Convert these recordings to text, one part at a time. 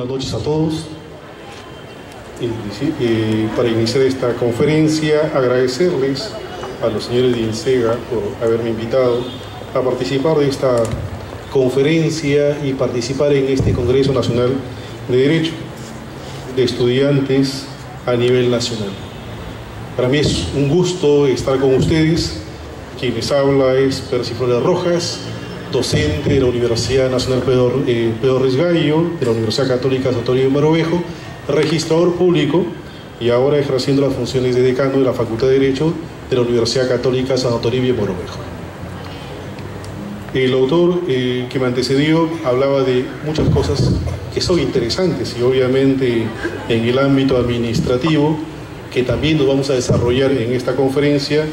buenas noches a todos. Para iniciar esta conferencia, agradecerles a los señores de INSEGA por haberme invitado a participar de esta conferencia y participar en este Congreso Nacional de Derecho de Estudiantes a nivel nacional. Para mí es un gusto estar con ustedes. Quien les habla es Percy Flores Rojas, docente de la Universidad Nacional Pedro Risgallo, de la Universidad Católica Santo Toribio Mogrovejo, registrador público y ahora ejerciendo las funciones de decano de la Facultad de Derecho de la Universidad Católica Santo Toribio Mogrovejo. El autor que me antecedió hablaba de muchas cosas que son interesantes y obviamente en el ámbito administrativo, que también nos vamos a desarrollar en esta conferencia,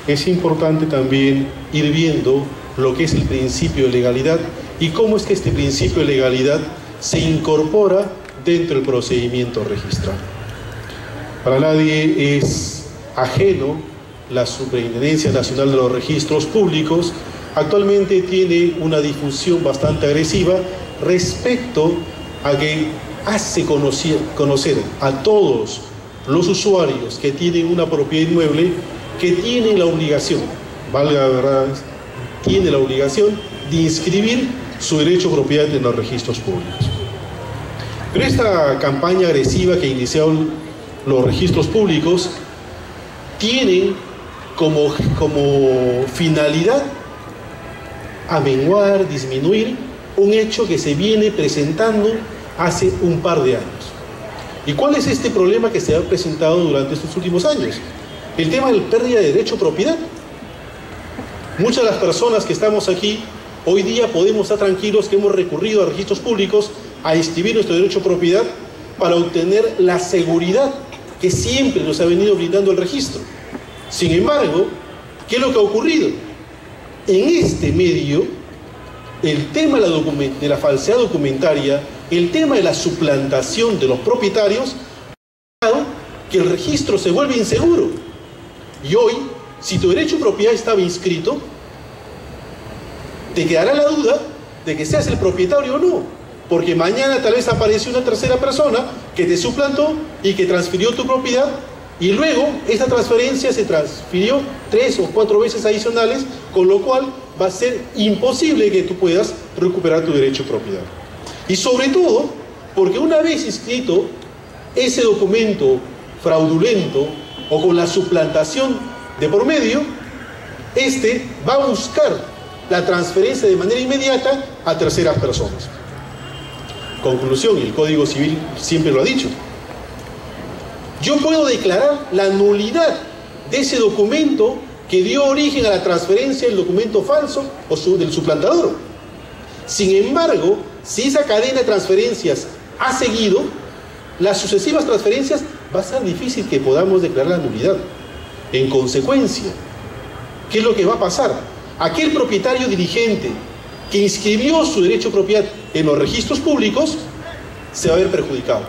es importante también ir viendo lo que es el principio de legalidad y cómo es que este principio de legalidad se incorpora dentro del procedimiento registral. Para nadie es ajeno la Superintendencia Nacional de los Registros Públicos. Actualmente tiene una difusión bastante agresiva respecto a que hace conocer a todos los usuarios que tienen una propiedad inmueble que tienen la obligación, valga la verdad, tiene la obligación de inscribir su derecho a propiedad en los registros públicos. Pero esta campaña agresiva que iniciaron los registros públicos tiene como finalidad amenguar, disminuir un hecho que se viene presentando hace un par de años. ¿Y cuál es este problema que se ha presentado durante estos últimos años? El tema de la pérdida de derecho a propiedad. Muchas de las personas que estamos aquí hoy día podemos estar tranquilos que hemos recurrido a registros públicos a inscribir nuestro derecho a propiedad para obtener la seguridad que siempre nos ha venido brindando el registro. Sin embargo, ¿qué es lo que ha ocurrido? En este medio, el tema de la falsedad documentaria, el tema de la suplantación de los propietarios, ha hecho que el registro se vuelve inseguro. Y hoy, si tu derecho a propiedad estaba inscrito, te quedará la duda de que seas el propietario o no, porque mañana tal vez apareció una tercera persona que te suplantó y que transfirió tu propiedad, y luego esta transferencia se transfirió 3 o 4 veces adicionales, con lo cual va a ser imposible que tú puedas recuperar tu derecho a propiedad. Y sobre todo, porque una vez inscrito ese documento fraudulento o con la suplantación de por medio, este va a buscar la transferencia de manera inmediata a terceras personas. Conclusión, y el Código Civil siempre lo ha dicho, yo puedo declarar la nulidad de ese documento que dio origen a la transferencia del documento falso o del suplantador. Sin embargo, si esa cadena de transferencias ha seguido, las sucesivas transferencias va a ser difícil que podamos declarar la nulidad. En consecuencia, ¿qué es lo que va a pasar? Aquel propietario diligente que inscribió su derecho a propiedad en los registros públicos se va a ver perjudicado.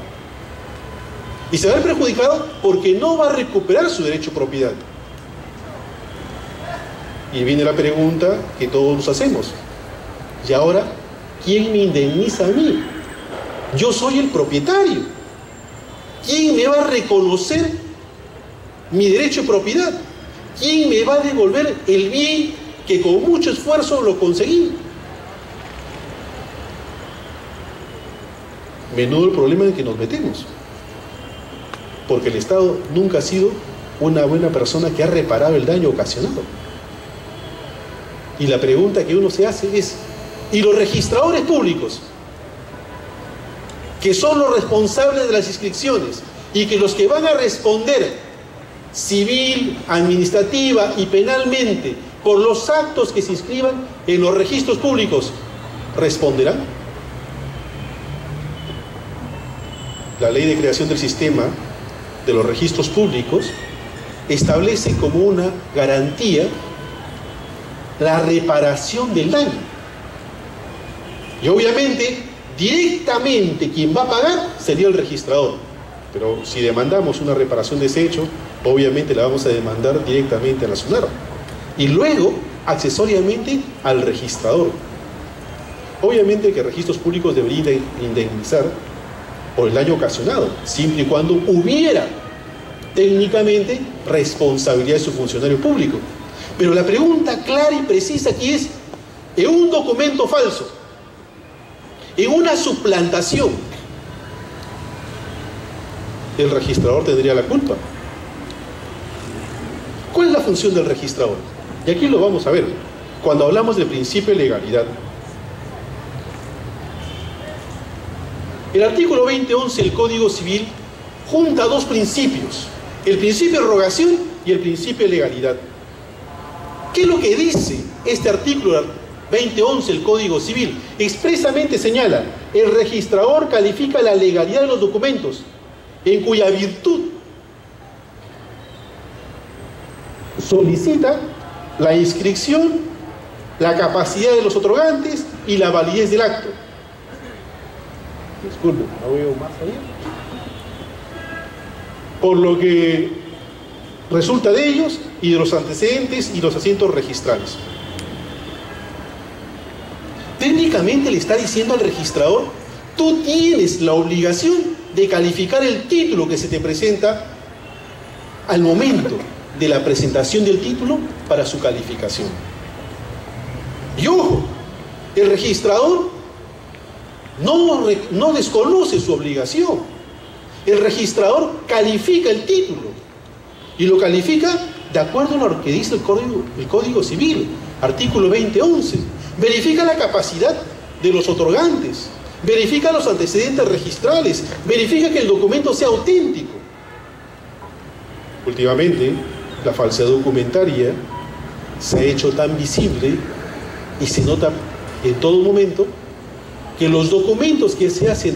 Y se va a ver perjudicado porque no va a recuperar su derecho a propiedad. Y viene la pregunta que todos nos hacemos. ¿Y ahora quién me indemniza a mí? Yo soy el propietario. ¿Quién me va a reconocer mi derecho a propiedad? ¿Quién me va a devolver el bien que con mucho esfuerzo lo conseguí? Menudo el problema en que nos metemos. Porque el Estado nunca ha sido una buena persona que ha reparado el daño ocasionado. Y la pregunta que uno se hace es, ¿y los registradores públicos, que son los responsables de las inscripciones y que los que van a responder civil, administrativa y penalmente por los actos que se inscriban en los registros públicos, responderán? La ley de creación del sistema de los registros públicos establece como una garantía la reparación del daño. Y obviamente, directamente quien va a pagar sería el registrador. Pero si demandamos una reparación de ese hecho, obviamente la vamos a demandar directamente a la SUNAR. Y luego, accesoriamente, al registrador. Obviamente que registros públicos deberían indemnizar por el daño ocasionado, siempre y cuando hubiera técnicamente responsabilidad de su funcionario público. Pero la pregunta clara y precisa aquí es, en un documento falso, en una suplantación, ¿el registrador tendría la culpa? ¿Cuál es la función del registrador? Y aquí lo vamos a ver, cuando hablamos del principio de legalidad. El artículo 2011 del Código Civil junta dos principios, el principio de rogación y el principio de legalidad. ¿Qué es lo que dice este artículo 2011 del Código Civil? Expresamente señala, el registrador califica la legalidad de los documentos, en cuya virtud solicita la inscripción, la capacidad de los otorgantes y la validez del acto. Disculpe, no veo más allá. Por lo que resulta de ellos y de los antecedentes y los asientos registrales. Técnicamente le está diciendo al registrador, tú tienes la obligación de calificar el título que se te presenta al momento de la presentación del título para su calificación. Y ojo, el registrador no desconoce su obligación. El registrador califica el título y lo califica de acuerdo a lo que dice el Código Civil, artículo 2011. Verifica la capacidad de los otorgantes, verifica los antecedentes registrales, verifica que el documento sea auténtico. Últimamente, la falsedad documentaria se ha hecho tan visible y se nota en todo momento que los documentos que se hacen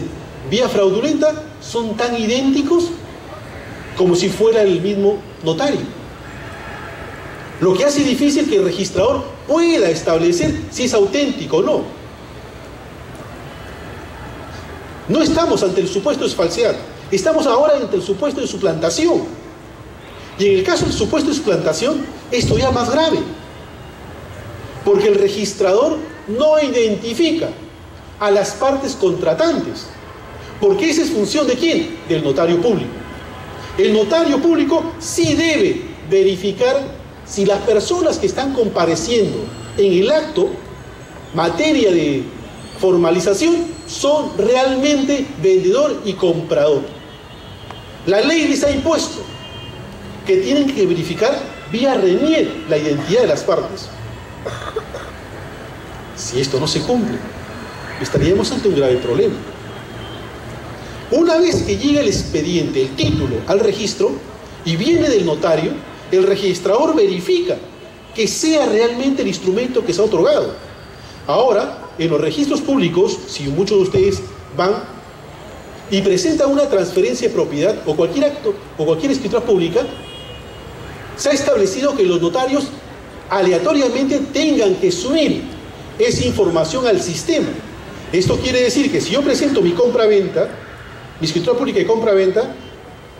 vía fraudulenta son tan idénticos como si fuera el mismo notario. Lo que hace difícil que el registrador pueda establecer si es auténtico o no. No estamos ante el supuesto de falsedad, estamos ahora ante el supuesto de suplantación. Y en el caso del supuesto de suplantación, esto ya más grave, porque el registrador no identifica a las partes contratantes, porque esa es función ¿de quién? Del notario público. El notario público sí debe verificar si las personas que están compareciendo en el acto, materia de formalización, son realmente vendedor y comprador. La ley les ha impuesto que tienen que verificar vía RENIEC la identidad de las partes. Si esto no se cumple, estaríamos ante un grave problema. Una vez que llega el expediente, el título, al registro y viene del notario, el registrador verifica que sea realmente el instrumento que se ha otorgado. Ahora, en los registros públicos, si muchos de ustedes van y presentan una transferencia de propiedad o cualquier acto o cualquier escritura pública, se ha establecido que los notarios aleatoriamente tengan que subir esa información al sistema. Esto quiere decir que si yo presento mi compra-venta, mi escritura pública de compra-venta,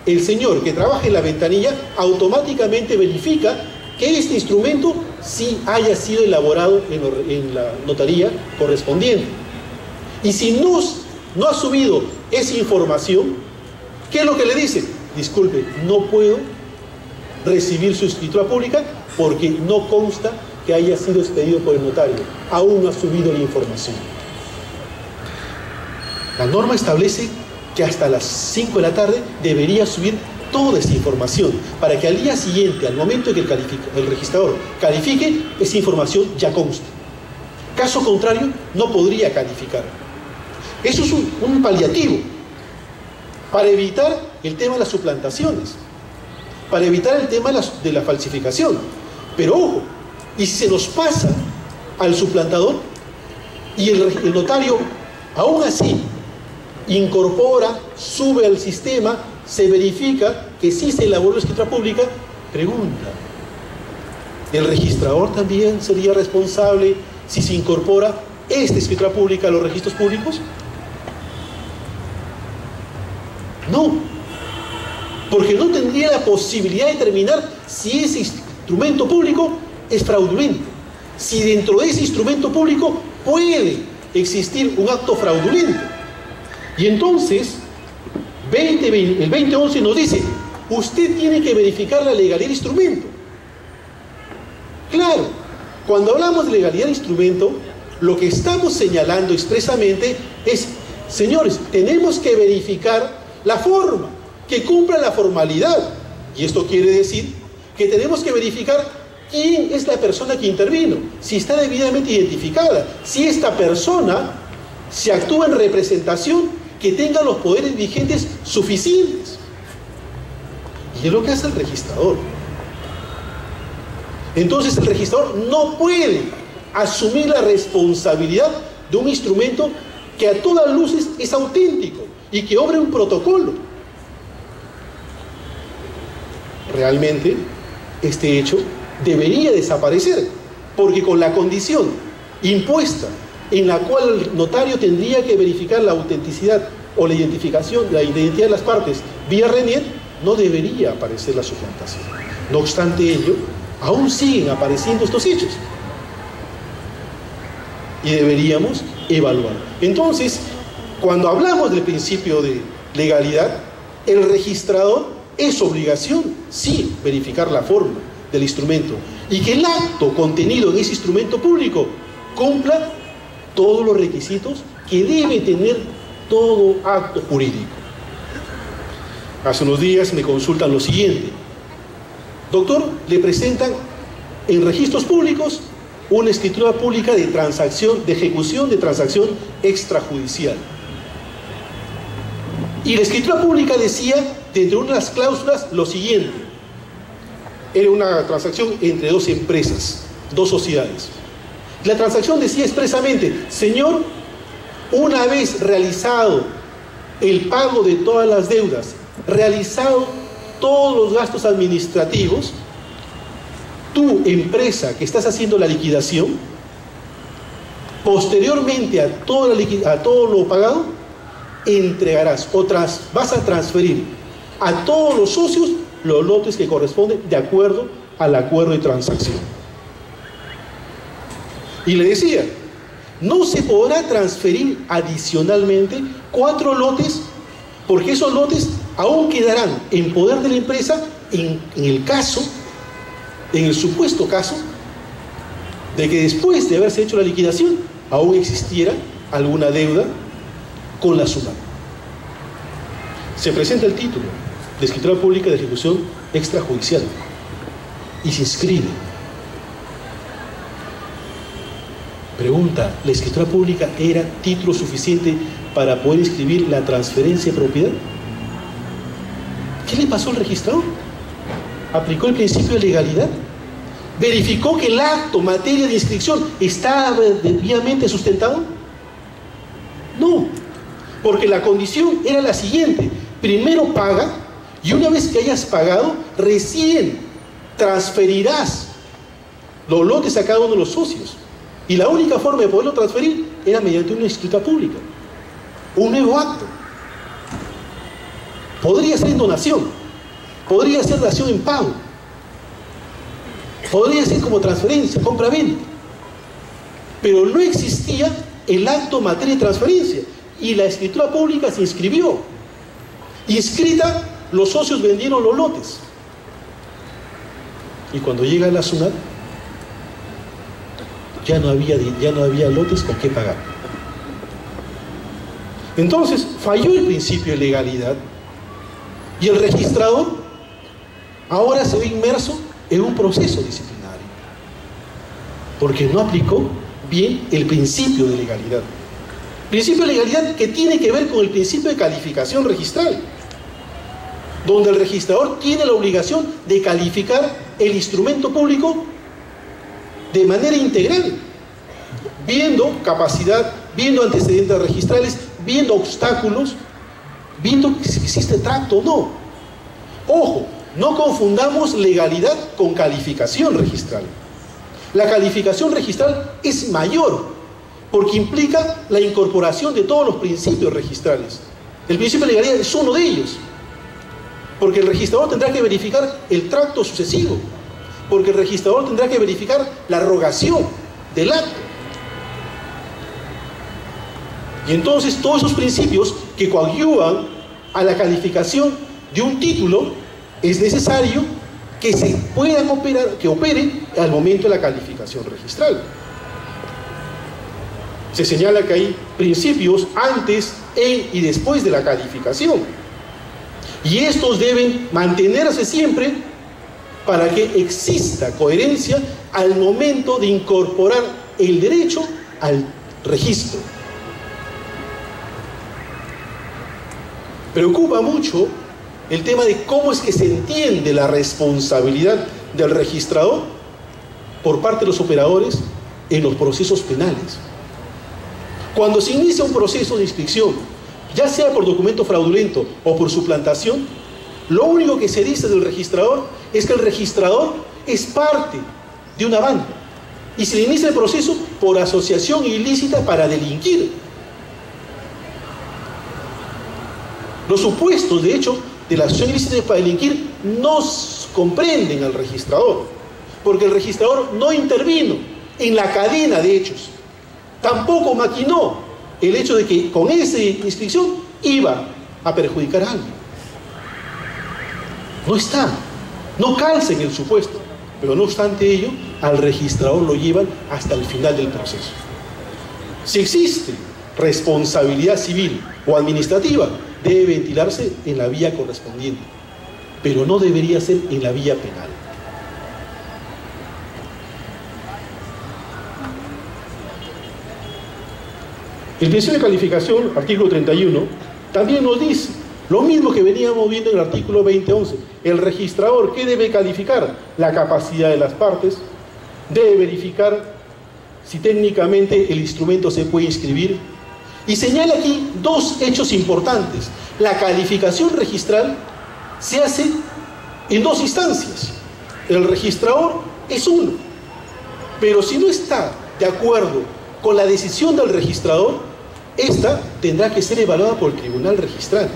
el señor que trabaja en la ventanilla automáticamente verifica que este instrumento sí haya sido elaborado en la notaría correspondiente. Y si no ha subido esa información, ¿qué es lo que le dice? Disculpe, no puedo recibir su escritura pública porque no consta que haya sido expedido por el notario. Aún no ha subido la información. La norma establece que hasta las 5 de la tarde debería subir toda esa información para que al día siguiente, al momento en que el registrador califique, esa información ya conste. Caso contrario, no podría calificar. Eso es un paliativo para evitar el tema de las suplantaciones, para evitar el tema de la falsificación. Pero ojo, y si se nos pasa al suplantador y el notario aún así incorpora, sube al sistema, se verifica que sí se elaboró la escritura pública, pregunta, ¿el registrador también sería responsable si se incorpora esta escritura pública a los registros públicos? No, porque no tendría la posibilidad de determinar si ese instrumento público es fraudulento, si dentro de ese instrumento público puede existir un acto fraudulento. Y entonces el 2011 nos dice, usted tiene que verificar la legalidad del instrumento. Claro, cuando hablamos de legalidad del instrumento, lo que estamos señalando expresamente es, señores, tenemos que verificar la forma, que cumpla la formalidad. Y esto quiere decir que tenemos que verificar quién es la persona que intervino, si está debidamente identificada, si esta persona se actúa en representación, que tenga los poderes vigentes suficientes. Y es lo que hace el registrador. Entonces el registrador no puede asumir la responsabilidad de un instrumento que a todas luces es auténtico y que obra un protocolo. Realmente este hecho debería desaparecer, porque con la condición impuesta en la cual el notario tendría que verificar la autenticidad o la identificación, la identidad de las partes vía RENIET, no debería aparecer la suplantación. No obstante ello, aún siguen apareciendo estos hechos y deberíamos evaluar. Entonces, cuando hablamos del principio de legalidad, el registrador es obligación, sí, verificar la forma del instrumento y que el acto contenido en ese instrumento público cumpla todos los requisitos que debe tener todo acto jurídico. Hace unos días me consultan lo siguiente: doctor, le presentan en registros públicos una escritura pública de transacción, de ejecución de transacción extrajudicial. Y la escritura pública decía, dentro de una de las cláusulas, lo siguiente: era una transacción entre dos empresas, dos sociedades. La transacción decía expresamente, señor, una vez realizado el pago de todas las deudas, realizado todos los gastos administrativos, tu empresa que estás haciendo la liquidación, posteriormente a todo lo pagado, entregarás o vas a transferir a todos los socios los lotes que corresponden de acuerdo al acuerdo de transacción. Y le decía, no se podrá transferir adicionalmente 4 lotes, porque esos lotes aún quedarán en poder de la empresa en el supuesto caso de que después de haberse hecho la liquidación aún existiera alguna deuda con la SUNAT. Se presenta el título de escritura pública de ejecución extrajudicial y se inscribe. Pregunta, ¿la escritura pública era título suficiente para poder inscribir la transferencia de propiedad? ¿Qué le pasó al registrador? ¿Aplicó el principio de legalidad? ¿Verificó que el acto, materia de inscripción, estaba debidamente sustentado? No, porque la condición era la siguiente: primero paga, y una vez que hayas pagado, recién transferirás los lotes a cada uno de los socios. Y la única forma de poderlo transferir era mediante una escritura pública, un nuevo acto. Podría ser en donación, podría ser dación en pago, podría ser como transferencia, compra-venta, pero no existía el acto materia de transferencia y la escritura pública se inscribió. Inscrita, los socios vendieron los lotes y cuando llega la SUNAT ya no había lotes con qué pagar. Entonces falló el principio de legalidad y el registrador ahora se ve inmerso en un proceso disciplinario porque no aplicó bien el principio de legalidad. Principio de legalidad que tiene que ver con el principio de calificación registral, donde el registrador tiene la obligación de calificar el instrumento público de manera integral, viendo capacidad, viendo antecedentes registrales, viendo obstáculos, viendo si existe tracto o no. Ojo, no confundamos legalidad con calificación registral. La calificación registral es mayor porque implica la incorporación de todos los principios registrales. El principio de legalidad es uno de ellos, porque el registrador tendrá que verificar el tracto sucesivo, porque el registrador tendrá que verificar la rogación del acto. Y entonces todos esos principios que coadyuvan a la calificación de un título, es necesario que se puedan operar, que opere al momento de la calificación registral. Se señala que hay principios antes, en y después de la calificación. Y estos deben mantenerse siempre para que exista coherencia al momento de incorporar el derecho al registro. Preocupa mucho el tema de cómo es que se entiende la responsabilidad del registrador por parte de los operadores en los procesos penales. Cuando se inicia un proceso de inscripción, ya sea por documento fraudulento o por suplantación, lo único que se dice del registrador es que el registrador es parte de una banda y se le inicia el proceso por asociación ilícita para delinquir. Los supuestos, de hecho, de la asociación ilícita para delinquir no comprenden al registrador, porque el registrador no intervino en la cadena de hechos. Tampoco maquinó el hecho de que con esa inscripción iba a perjudicar a alguien. No está, no calza en el supuesto, pero no obstante ello, al registrador lo llevan hasta el final del proceso. Si existe responsabilidad civil o administrativa, debe ventilarse en la vía correspondiente, pero no debería ser en la vía penal. El principio de calificación, artículo 31, también nos dice lo mismo que veníamos viendo en el artículo 2011. El registrador, ¿qué debe calificar? La capacidad de las partes, debe verificar si técnicamente el instrumento se puede inscribir, y señala aquí dos hechos importantes. La calificación registral se hace en dos instancias. El registrador es uno, pero si no está de acuerdo con la decisión del registrador, esta tendrá que ser evaluada por el tribunal registral.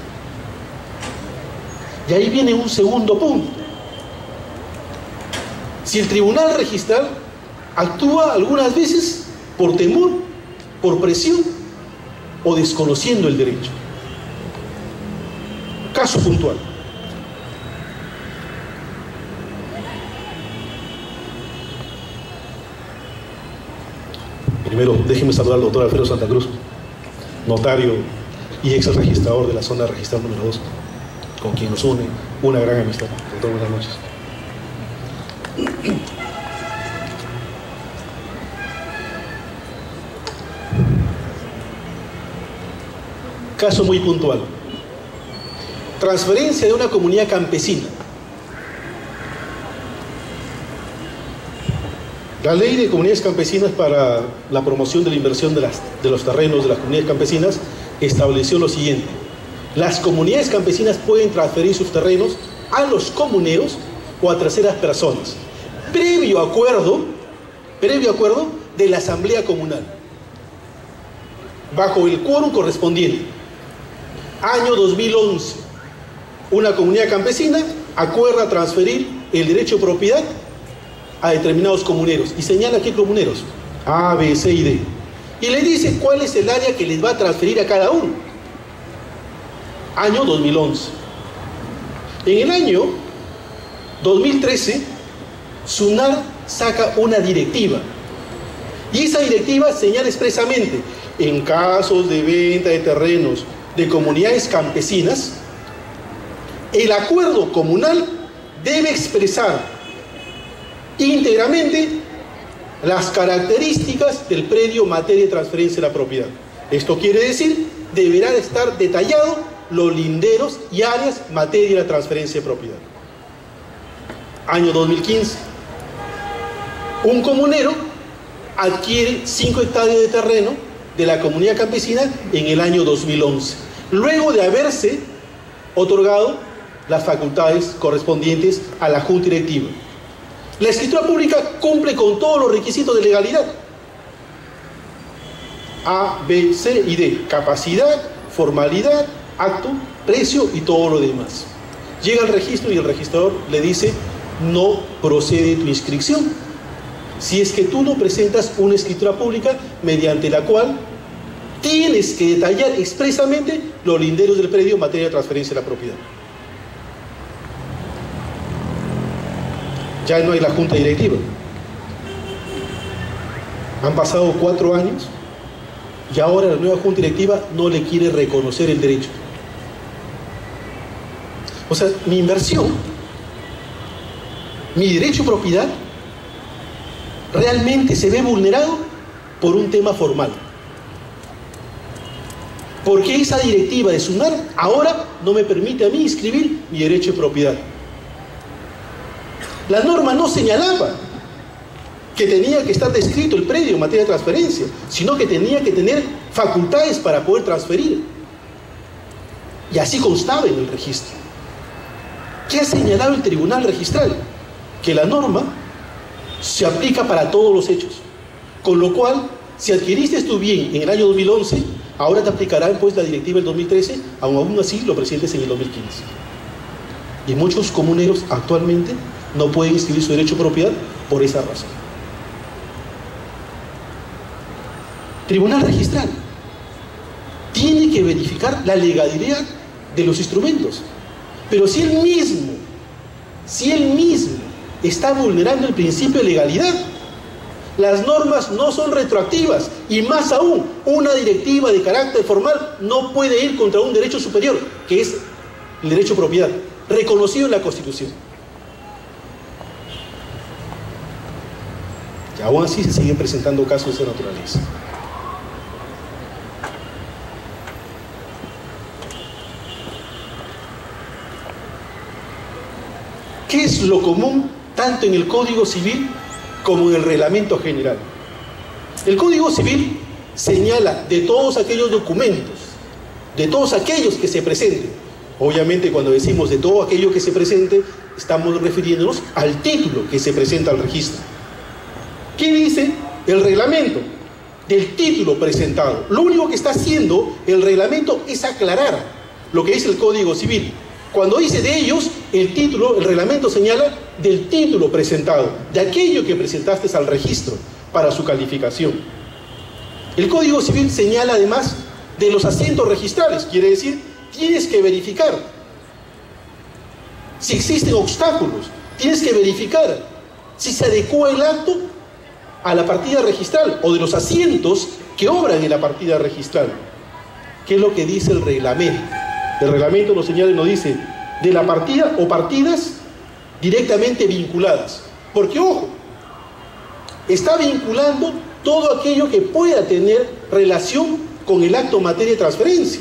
Y ahí viene un segundo punto. Si el tribunal registral actúa algunas veces por temor, por presión o desconociendo el derecho. Caso puntual. Primero, déjeme saludar al doctor Alfredo Santa Cruz, notario y ex registrador de la zona registral número 2, con quien nos une una gran amistad. Doctor, buenas noches. Caso muy puntual. Transferencia de una comunidad campesina. La ley de comunidades campesinas para la promoción de la inversión de los terrenos de las comunidades campesinas estableció lo siguiente: las comunidades campesinas pueden transferir sus terrenos a los comuneros o a terceras personas, previo acuerdo de la asamblea comunal, bajo el quórum correspondiente. Año 2011, una comunidad campesina acuerda transferir el derecho de propiedad a determinados comuneros, y señala qué comuneros: A, B, C y D, y le dice cuál es el área que les va a transferir a cada uno. Año 2011. En el año 2013, SUNAR saca una directiva, y esa directiva señala expresamente: en casos de venta de terrenos de comunidades campesinas, el acuerdo comunal debe expresar íntegramente las características del predio en materia de transferencia de la propiedad. Esto quiere decir, deberá estar detallado los linderos y áreas en materia de la transferencia de propiedad. Año 2015. Un comunero adquiere 5 hectáreas de terreno de la comunidad campesina en el año 2011, luego de haberse otorgado las facultades correspondientes a la Junta Directiva. La escritura pública cumple con todos los requisitos de legalidad: A, B, C y D, capacidad, formalidad, acto, precio y todo lo demás. Llega al registro y el registrador le dice: no procede tu inscripción si es que tú no presentas una escritura pública mediante la cual tienes que detallar expresamente los linderos del predio en materia de transferencia de la propiedad. Ya no hay la junta directiva. Han pasado 4 años y ahora la nueva junta directiva no le quiere reconocer el derecho. O sea, mi inversión, mi derecho a propiedad, realmente se ve vulnerado por un tema formal. Porque esa directiva de SUNAR ahora no me permite a mí inscribir mi derecho de propiedad. La norma no señalaba que tenía que estar descrito el predio en materia de transferencia, sino que tenía que tener facultades para poder transferir. Y así constaba en el registro. ¿Qué ha señalado el Tribunal Registral? Que la norma se aplica para todos los hechos. Con lo cual, si adquiriste tu bien en el año 2011, ahora te aplicará pues la directiva del 2013, aún así lo presentes en el 2015. Y muchos comuneros actualmente no pueden inscribir su derecho a propiedad por esa razón. Tribunal Registral tiene que verificar la legalidad de los instrumentos. Pero si él mismo está vulnerando el principio de legalidad, las normas no son retroactivas, y más aún, una directiva de carácter formal no puede ir contra un derecho superior, que es el derecho a propiedad, reconocido en la Constitución. Y aún así se siguen presentando casos de naturaleza. ¿Qué es lo común tanto en el Código Civil como en el Reglamento General? El Código Civil señala de todos aquellos documentos, de todos aquellos que se presenten. Obviamente, cuando decimos de todo aquello que se presente, estamos refiriéndonos al título que se presenta al registro. ¿Qué dice el reglamento? Del título presentado. Lo único que está haciendo el reglamento es aclarar lo que dice el Código Civil. Cuando dice de ellos, el título, el reglamento señala del título presentado, de aquello que presentaste al registro para su calificación. El Código Civil señala además de los asientos registrales, quiere decir, tienes que verificar si existen obstáculos, tienes que verificar si se adecua el acto a la partida registral o de los asientos que obran en la partida registral. ¿Qué es lo que dice el reglamento? El reglamento nos señala y nos dice de la partida o partidas directamente vinculadas. Porque, ojo, está vinculando todo aquello que pueda tener relación con el acto en materia de transferencia.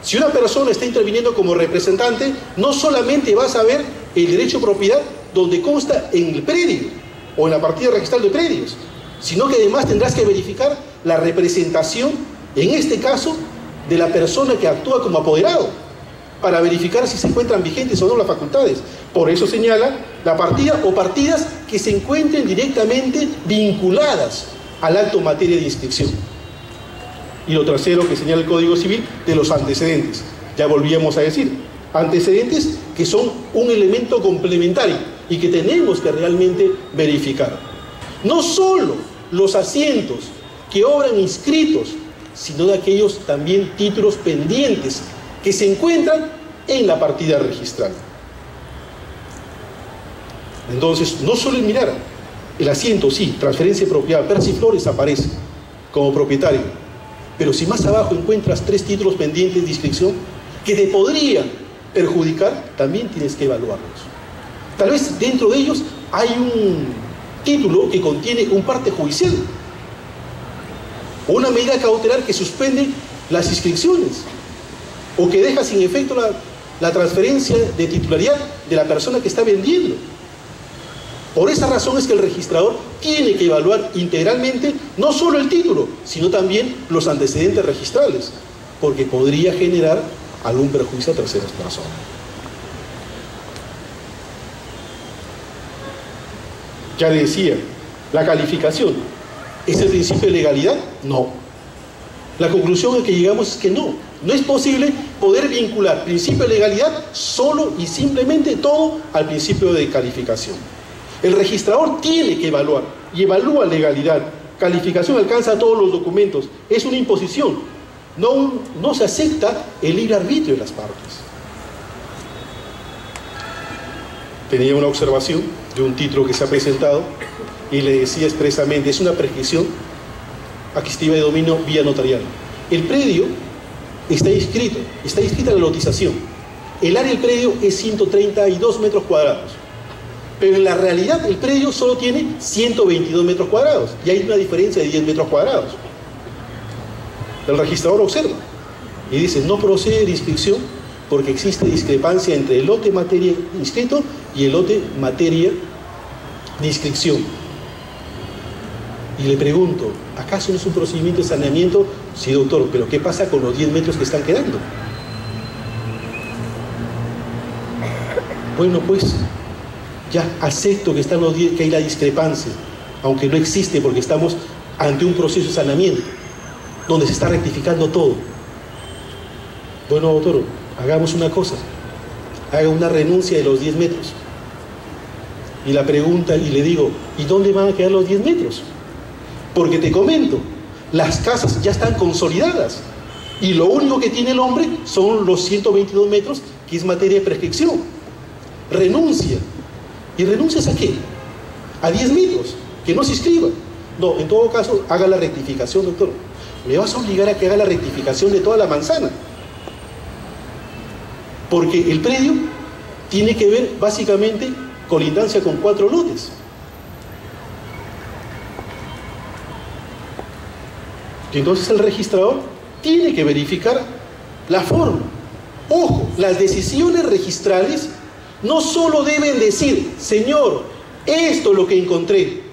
Si una persona está interviniendo como representante, no solamente vas a ver el derecho a propiedad donde consta en el predio o en la partida registral de predios, sino que además tendrás que verificar la representación, en este caso, de la persona que actúa como apoderado, para verificar si se encuentran vigentes o no las facultades. Por eso señala la partida o partidas que se encuentren directamente vinculadas al acto en materia de inscripción. Y lo tercero que señala el Código Civil, de los antecedentes. Ya volvíamos a decir, antecedentes que son un elemento complementario y que tenemos que realmente verificar. No solo los asientos que obran inscritos, sino de aquellos también títulos pendientes que se encuentran en la partida registral. Entonces, no solo el mirar el asiento, sí, transferencia de propiedad, Percy Flores aparece como propietario, pero si más abajo encuentras 3 títulos pendientes de inscripción que te podrían perjudicar, también tienes que evaluarlos. Tal vez dentro de ellos hay un título que contiene un parte judicial, o una medida cautelar que suspende las inscripciones, o que deja sin efecto la transferencia de titularidad de la persona que está vendiendo. Por esa razón es que el registrador tiene que evaluar integralmente no solo el título, sino también los antecedentes registrales, porque podría generar algún perjuicio a terceras personas. Ya le decía, la calificación, ¿es el principio de legalidad? No. La conclusión a que llegamos es que no. No es posible poder vincular principio de legalidad solo y simplemente todo al principio de calificación. El registrador tiene que evaluar y evalúa legalidad calificación alcanza a todos los documentos. Es una imposición. No se acepta el libre arbitrio de las partes. Tenía una observación de un título que se ha presentado y le decía expresamente, es una prescripción adquisitiva de dominio vía notarial. El predio está inscrita la lotización. El área del predio es 132 metros cuadrados. Pero en la realidad el predio solo tiene 122 metros cuadrados y hay una diferencia de 10 metros cuadrados. El registrador observa y dice, no procede de inscripción porque existe discrepancia entre el lote materia inscrito y el lote materia de inscripción. Y le pregunto, ¿acaso no es un procedimiento de saneamiento? Sí, doctor, pero ¿qué pasa con los 10 metros que están quedando? Bueno, pues ya acepto que están los 10, que hay la discrepancia, aunque no existe porque estamos ante un proceso de saneamiento donde se está rectificando todo. Bueno, doctor, hagamos una cosa, haga una renuncia de los 10 metros. Y la pregunta, y le digo, ¿y dónde van a quedar los 10 metros? Porque te comento, las casas ya están consolidadas y lo único que tiene el hombre son los 122 metros, que es materia de prescripción. Renuncia. ¿Y renuncias a qué? A 10 metros, que no se inscriba. No, en todo caso, haga la rectificación, doctor. Me vas a obligar a que haga la rectificación de toda la manzana. Porque el predio tiene que ver básicamente colindancia con 4 lotes. Y entonces el registrador tiene que verificar la forma. Ojo, las decisiones registrales no solo deben decir, señor, esto es lo que encontré,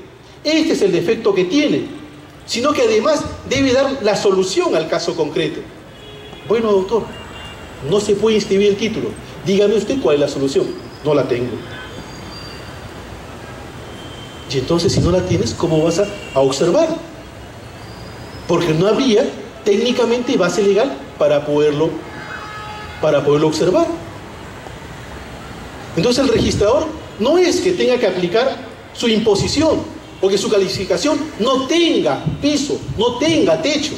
este es el defecto que tiene, sino que además debe dar la solución al caso concreto. Bueno, doctor, no se puede inscribir el título. Dígame usted cuál es la solución. No la tengo. Y entonces, si no la tienes, ¿cómo vas a observar? Porque no habría técnicamente base legal para poderlo observar. Entonces el registrador no es que tenga que aplicar su imposición o que su calificación no tenga piso, no tenga techo.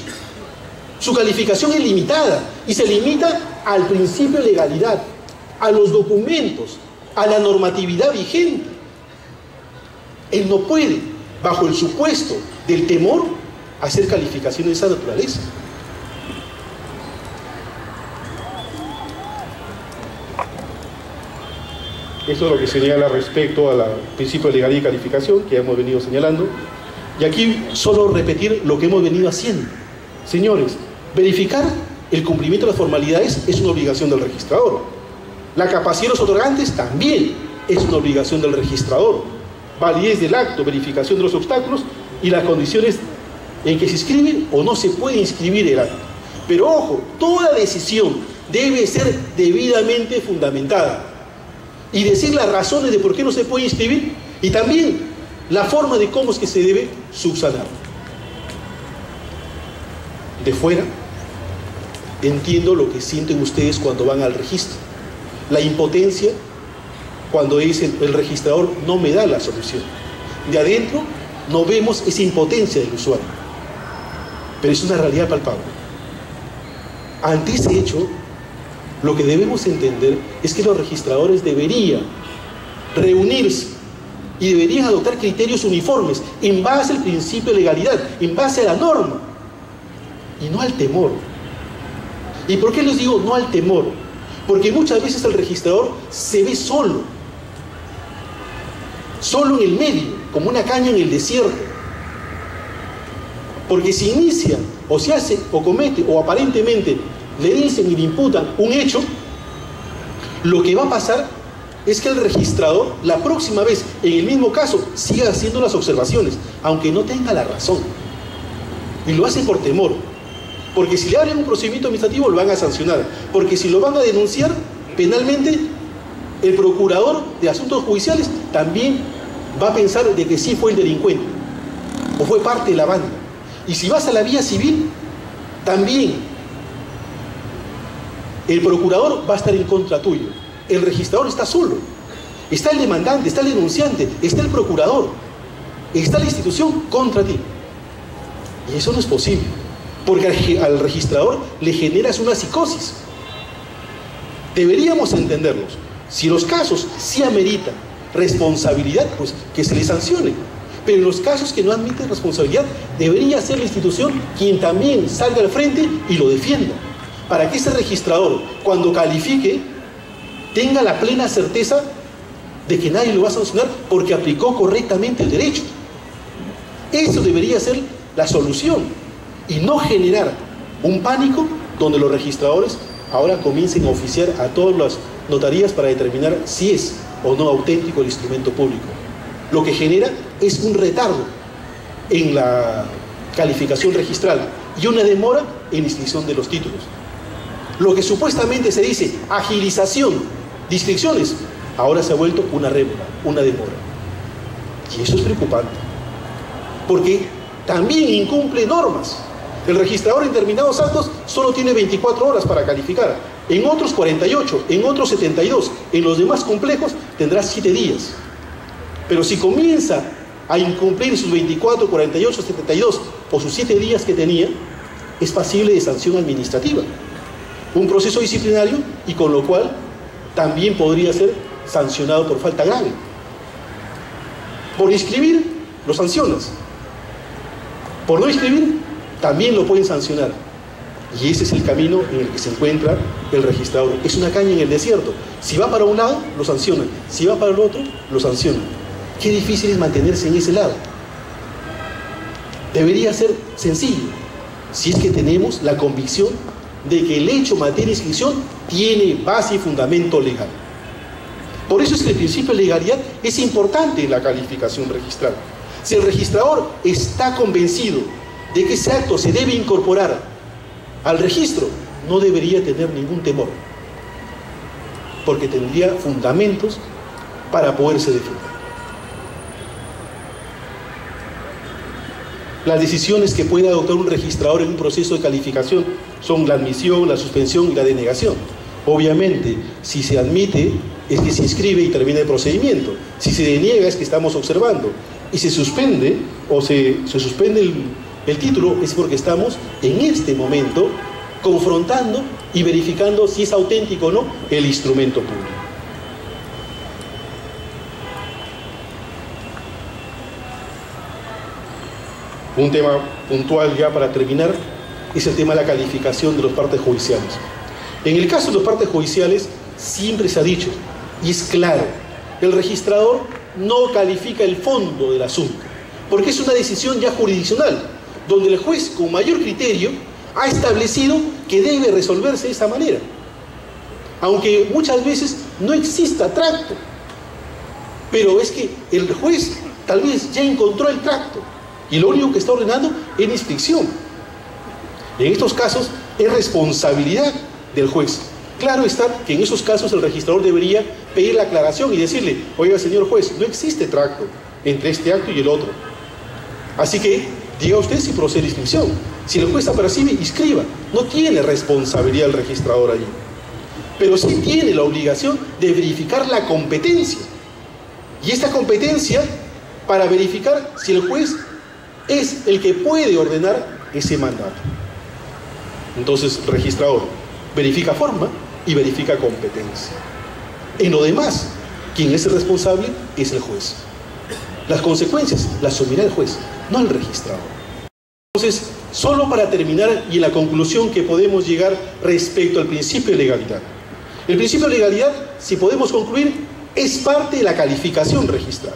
Su calificación es limitada y se limita al principio de legalidad, a los documentos, a la normatividad vigente. Él no puede, bajo el supuesto del temor, hacer calificaciones de esa naturaleza. Esto es lo que señala respecto al principio de legalidad y calificación que hemos venido señalando. Y aquí solo repetir lo que hemos venido haciendo. Señores, verificar el cumplimiento de las formalidades es una obligación del registrador. La capacidad de los otorgantes también es una obligación del registrador. Validez del acto, verificación de los obstáculos y las condiciones en que se inscribe o no se puede inscribir el acto. Pero ojo, toda decisión debe ser debidamente fundamentada y decir las razones de por qué no se puede inscribir y también la forma de cómo es que se debe subsanar. De fuera, entiendo lo que sienten ustedes cuando van al registro. La impotencia cuando dicen el registrador no me da la solución. De adentro no vemos esa impotencia del usuario. Pero es una realidad palpable. Ante ese hecho, lo que debemos entender es que los registradores deberían reunirse y deberían adoptar criterios uniformes en base al principio de legalidad, en base a la norma y no al temor. ¿Y por qué les digo no al temor? Porque muchas veces el registrador se ve solo en el medio, como una caña en el desierto. Porque si inicia o se hace o comete o aparentemente le dicen y le imputan un hecho, lo que va a pasar es que el registrador la próxima vez en el mismo caso siga haciendo las observaciones, aunque no tenga la razón, y lo hace por temor, porque si le abren un procedimiento administrativo lo van a sancionar, porque si lo van a denunciar penalmente, el procurador de asuntos judiciales también va a pensar de que sí fue el delincuente o fue parte de la banda. Y si vas a la vía civil, también el procurador va a estar en contra tuyo. El registrador está solo. Está el demandante, está el denunciante, está el procurador, está la institución contra ti. Y eso no es posible, porque al registrador le generas una psicosis. Deberíamos entenderlos. Si los casos sí ameritan responsabilidad, pues que se les sancione. Pero en los casos que no admiten responsabilidad, debería ser la institución quien también salga al frente y lo defienda, para que ese registrador, cuando califique, tenga la plena certeza de que nadie lo va a sancionar porque aplicó correctamente el derecho. Eso debería ser la solución, y no generar un pánico donde los registradores ahora comiencen a oficiar a todas las notarías para determinar si es o no auténtico el instrumento público. Lo que genera es un retardo en la calificación registral y una demora en la inscripción de los títulos. Lo que supuestamente se dice agilización de inscripciones, ahora se ha vuelto una demora. Y eso es preocupante, porque también incumple normas. El registrador en determinados actos solo tiene 24 horas para calificar, en otros 48, en otros 72, en los demás complejos tendrá 7 días. Pero si comienza a incumplir sus 24, 48, 72 o sus 7 días que tenía, es pasible de sanción administrativa, un proceso disciplinario, y con lo cual también podría ser sancionado por falta grave. Por inscribir, lo sancionas. Por no inscribir, también lo pueden sancionar. Y ese es el camino en el que se encuentra el registrador. Es una caña en el desierto. Si va para un lado, lo sancionan. Si va para el otro, lo sancionan. Qué difícil es mantenerse en ese lado. Debería ser sencillo, si es que tenemos la convicción de que el hecho materia de inscripción tiene base y fundamento legal. Por eso es que el principio de legalidad es importante en la calificación registral. Si el registrador está convencido de que ese acto se debe incorporar al registro, no debería tener ningún temor, porque tendría fundamentos para poderse defender. Las decisiones que puede adoptar un registrador en un proceso de calificación son la admisión, la suspensión y la denegación. Obviamente, si se admite, es que se inscribe y termina el procedimiento. Si se deniega, es que estamos observando. Y se suspende, o se suspende el título, es porque estamos en este momento confrontando y verificando si es auténtico o no el instrumento público. Un tema puntual ya para terminar es el tema de la calificación de los partes judiciales. En el caso de los partes judiciales siempre se ha dicho, y es claro, el registrador no califica el fondo del asunto, porque es una decisión ya jurisdiccional, donde el juez con mayor criterio ha establecido que debe resolverse de esa manera, aunque muchas veces no exista tracto, pero es que el juez tal vez ya encontró el tracto y lo único que está ordenando es la inscripción. En estos casos es responsabilidad del juez. Claro está que en esos casos el registrador debería pedir la aclaración y decirle: oiga, señor juez, no existe tracto entre este acto y el otro, así que diga usted si procede la inscripción. Si el juez apercibe, inscriba. No tiene responsabilidad el registrador allí, pero sí tiene la obligación de verificar la competencia, y esta competencia para verificar si el juez es el que puede ordenar ese mandato. Entonces, el registrador verifica forma y verifica competencia. En lo demás, quien es el responsable es el juez. Las consecuencias las asumirá el juez, no el registrador. Entonces, solo para terminar y en la conclusión que podemos llegar respecto al principio de legalidad. El principio de legalidad, si podemos concluir, es parte de la calificación registral.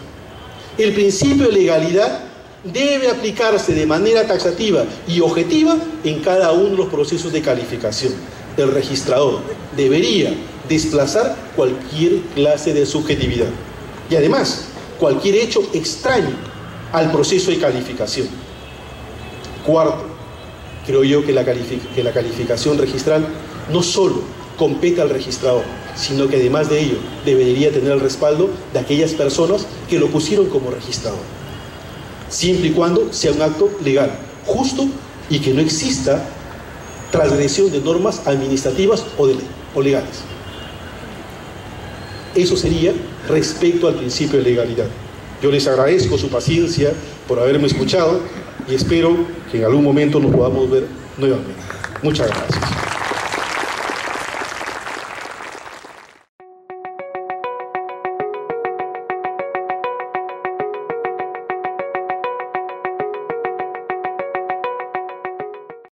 El principio de legalidad debe aplicarse de manera taxativa y objetiva en cada uno de los procesos de calificación. El registrador debería desplazar cualquier clase de subjetividad y además cualquier hecho extraño al proceso de calificación. Cuarto, creo yo que la calificación registral no solo compete al registrador, sino que además de ello debería tener el respaldo de aquellas personas que lo pusieron como registrador, siempre y cuando sea un acto legal, justo y que no exista transgresión de normas administrativas o legales. Eso sería respecto al principio de legalidad. Yo les agradezco su paciencia por haberme escuchado y espero que en algún momento nos podamos ver nuevamente. Muchas gracias.